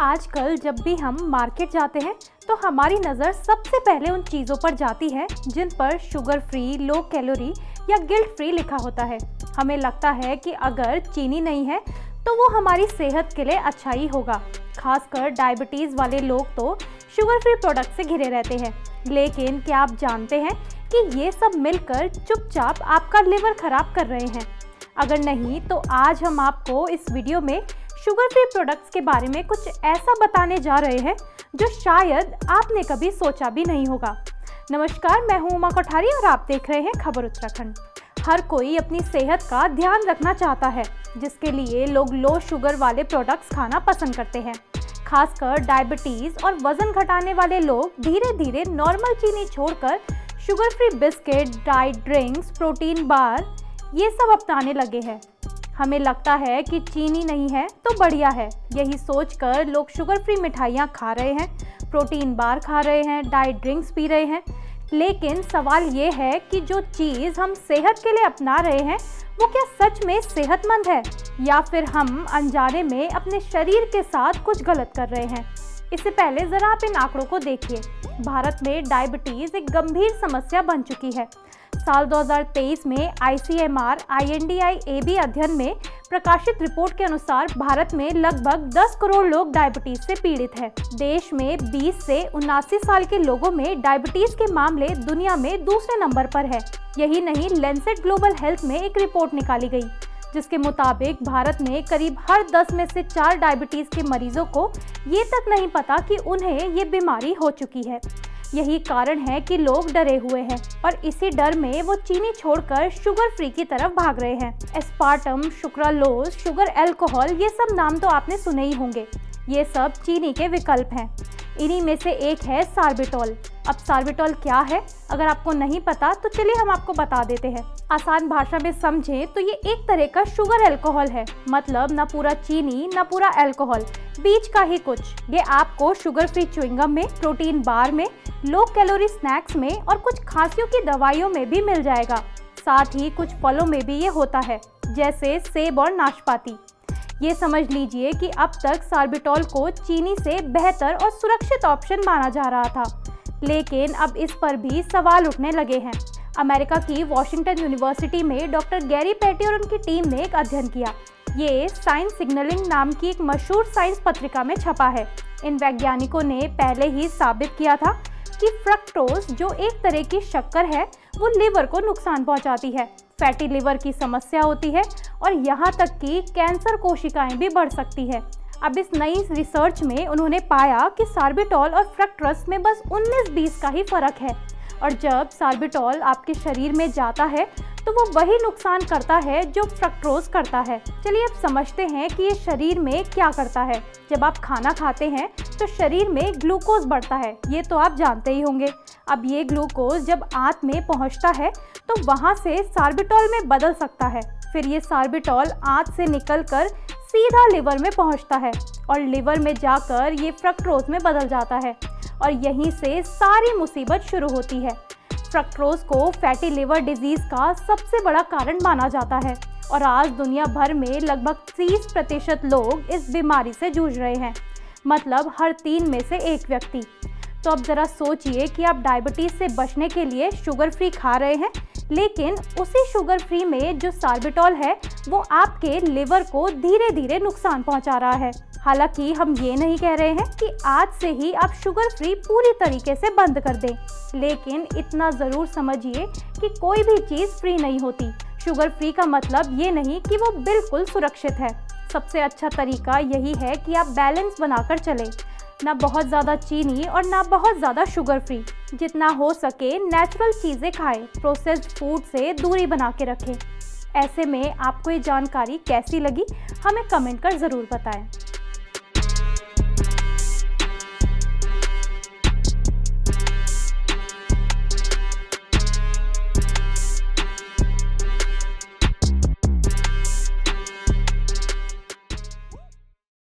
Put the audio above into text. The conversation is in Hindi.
आजकल जब भी हम मार्केट जाते हैं तो हमारी नज़र सबसे पहले उन चीज़ों पर जाती है जिन पर शुगर फ्री, लो कैलोरी या गिल्ट फ्री लिखा होता है। हमें लगता है कि अगर चीनी नहीं है तो वो हमारी सेहत के लिए अच्छा ही होगा। खासकर डायबिटीज़ वाले लोग तो शुगर फ्री प्रोडक्ट से घिरे रहते हैं। लेकिन क्या आप जानते हैं कि ये सब मिलकर चुपचाप आपका लिवर खराब कर रहे हैं? अगर नहीं तो आज हम आपको इस वीडियो में शुगर फ्री प्रोडक्ट्स के बारे में कुछ ऐसा बताने जा रहे हैं जो शायद आपने कभी सोचा भी नहीं होगा। नमस्कार, मैं हूं उमा कोठारी और आप देख रहे हैं खबर उत्तराखंड। हर कोई अपनी सेहत का ध्यान रखना चाहता है, जिसके लिए लोग लो शुगर वाले प्रोडक्ट्स खाना पसंद करते हैं। खासकर डायबिटीज़ और वजन घटाने वाले लोग धीरे धीरे नॉर्मल चीनी छोड़कर sugar free biscuit, diet drinks, protein bar ये सब अपनाने लगे हैं। हमें लगता है कि चीनी नहीं है तो बढ़िया है, यही सोचकर लोग शुगर फ्री मिठाइयाँ खा रहे हैं, प्रोटीन बार खा रहे हैं, डाइट ड्रिंक्स पी रहे हैं। लेकिन सवाल ये है कि जो चीज़ हम सेहत के लिए अपना रहे हैं वो क्या सच में सेहतमंद है, या फिर हम अनजाने में अपने शरीर के साथ कुछ गलत कर रहे हैं। इससे पहले ज़रा आप इन आंकड़ों को देखिए। भारत में डायबिटीज़ एक गंभीर समस्या बन चुकी है। साल 2023 में ICMR INDI-AB अध्ययन में प्रकाशित रिपोर्ट के अनुसार भारत में लगभग 10 करोड़ लोग डायबिटीज से पीड़ित हैं। देश में 20 से 79 साल के लोगों में डायबिटीज के मामले दुनिया में दूसरे नंबर पर है। यही नहीं, लेंसेट ग्लोबल हेल्थ में एक रिपोर्ट निकाली गई जिसके मुताबिक भारत में करीब हर 10 में से 4 डायबिटीज के मरीजों को ये तक नहीं पता कि उन्हें ये बीमारी हो चुकी है। यही कारण है कि लोग डरे हुए हैं और इसी डर में वो चीनी छोड़कर शुगर फ्री की तरफ भाग रहे हैं। एस्पार्टम, सुक्रालोज, शुगर अल्कोहल, ये सब नाम तो आपने सुने ही होंगे। ये सब चीनी के विकल्प हैं। इन्हीं में से एक है सार्बिटॉल। अब सार्बिटॉल क्या है, अगर आपको नहीं पता तो चलिए हम आपको बता देते हैं। आसान भाषा में समझें तो ये एक तरह का शुगर अल्कोहल है, मतलब ना पूरा चीनी ना पूरा अल्कोहल, बीच का ही कुछ। ये आपको शुगर फ्री च्युइंगम में, प्रोटीन बार में, लो कैलोरी स्नैक्स में और कुछ खांसियों की दवाइयों में भी मिल जाएगा। साथ ही कुछ फलों में भी ये होता है, जैसे सेब और नाशपाती। ये समझ लीजिए कि अब तक सार्बिटॉल को चीनी से बेहतर और सुरक्षित ऑप्शन माना जा रहा था, लेकिन अब इस पर भी सवाल उठने लगे हैं। अमेरिका की वॉशिंगटन यूनिवर्सिटी में डॉक्टर गैरी पैटी और उनकी टीम ने एक अध्ययन किया। ये साइंस सिग्नलिंग नाम की एक मशहूर साइंस पत्रिका में छपा है। इन वैज्ञानिकों ने पहले ही साबित किया था कि फ्रक्टोज, जो एक तरह की शक्कर है, वो लिवर को नुकसान पहुंचाती है। फैटी लिवर की समस्या होती है और यहाँ तक कि कैंसर कोशिकाएं भी बढ़ सकती है। अब इस नई रिसर्च में उन्होंने पाया कि सार्बिटॉल और फ्रक्टोज में बस 19-20 का ही फर्क है, और जब सार्बिटॉल आपके शरीर में जाता है तो वो वही नुकसान करता है जो फ्रक्टोज करता है। चलिए अब समझते हैं कि ये शरीर में क्या करता है। जब आप खाना खाते हैं तो शरीर में ग्लूकोज बढ़ता है, ये तो आप जानते ही होंगे। अब ये ग्लूकोज जब आंत में पहुंचता है तो वहां से सार्बिटॉल में बदल सकता है। फिर ये सार्बिटॉल आंत से निकलकर सीधा लिवर में पहुंचता है और लिवर में जाकर ये फ्रक्टोज में बदल जाता है, और यहीं से सारी मुसीबत शुरू होती है। फ्रक्टोज को फैटी लिवर डिजीज का सबसे बड़ा कारण माना जाता है और आज दुनिया भर में लगभग 30% लोग इस बीमारी से जूझ रहे हैं, मतलब हर 3 में से 1 व्यक्ति। तो अब ज़रा सोचिए कि आप डायबिटीज़ से बचने के लिए शुगर फ्री खा रहे हैं, लेकिन उसी शुगर फ्री में जो सार्बिटॉल है वो आपके लिवर को धीरे धीरे नुकसान पहुंचा रहा है। हालांकि हम ये नहीं कह रहे हैं कि आज से ही आप शुगर फ्री पूरी तरीके से बंद कर दें, लेकिन इतना ज़रूर समझिए कि कोई भी चीज़ फ्री नहीं होती। शुगर फ्री का मतलब ये नहीं कि वो बिल्कुल सुरक्षित है। सबसे अच्छा तरीका यही है कि आप बैलेंस बनाकर चलें, ना बहुत ज़्यादा चीनी और ना बहुत ज़्यादा शुगर फ्री। जितना हो सके नेचुरल चीज़ें खाएं, प्रोसेस्ड फूड से दूरी बना के रखें। ऐसे में आपको ये जानकारी कैसी लगी, हमें कमेंट कर ज़रूर बताएं।